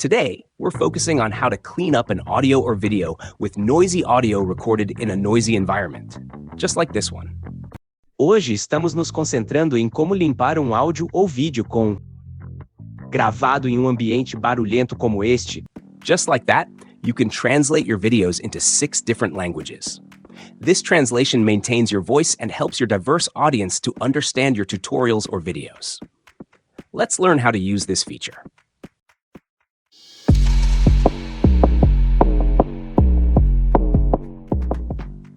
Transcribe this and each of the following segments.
Today, we're focusing on how to clean up an audio or video with noisy audio recorded in a noisy environment, just like this one. Hoje estamos nos concentrando em como limpar áudio ou vídeo gravado em ambiente barulhento como este. Just like that, you can translate your videos into 6 different languages. This translation maintains your voice and helps your diverse audience to understand your tutorials or videos. Let's learn how to use this feature.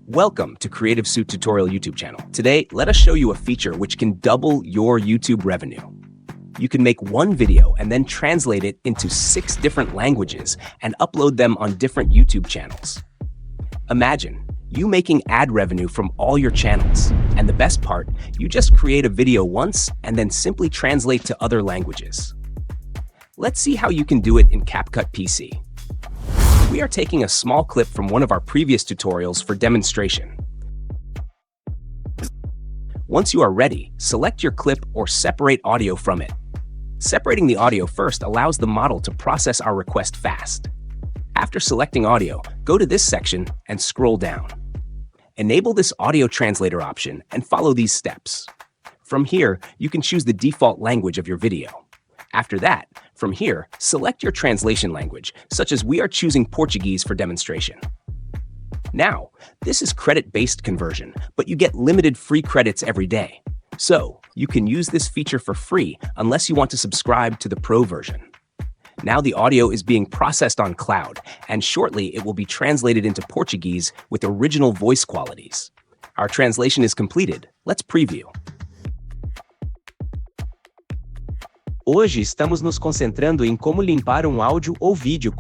Welcome to Creative Suit Tutorial YouTube channel. Today, let us show you a feature which can double your YouTube revenue. You can make one video and then translate it into 6 different languages and upload them on different YouTube channels. Imagine you making ad revenue from all your channels. And the best part, you just create a video once and then simply translate to other languages. Let's see how you can do it in CapCut PC. We are taking a small clip from one of our previous tutorials for demonstration. Once you are ready, select your clip or separate audio from it. Separating the audio first allows the model to process our request fast. After selecting audio, go to this section and scroll down. Enable this audio translator option and follow these steps. From here, you can choose the default language of your video. After that, from here, select your translation language, such as we are choosing Portuguese for demonstration. Now, this is credit-based conversion, but you get limited free credits every day. So, you can use this feature for free unless you want to subscribe to the Pro version. Now the audio is being processed on cloud, and shortly it will be translated into Portuguese with original voice qualities. Our translation is completed. Let's preview. Hoje estamos nos concentrando em como limpar áudio ou vídeo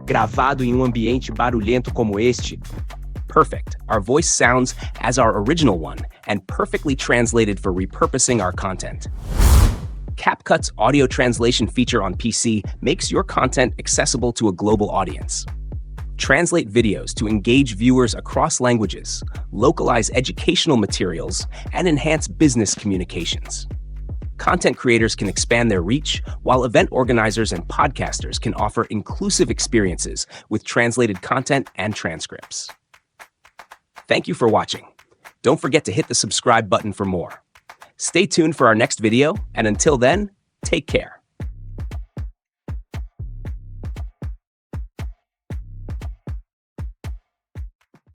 gravado em ambiente barulhento como este. Perfect. Our voice sounds as our original one and perfectly translated for repurposing our content. CapCut's audio translation feature on PC makes your content accessible to a global audience. Translate videos to engage viewers across languages, localize educational materials, and enhance business communications. Content creators can expand their reach, while event organizers and podcasters can offer inclusive experiences with translated content and transcripts. Thank you for watching. Don't forget to hit the subscribe button for more. Stay tuned for our next video, and until then, take care.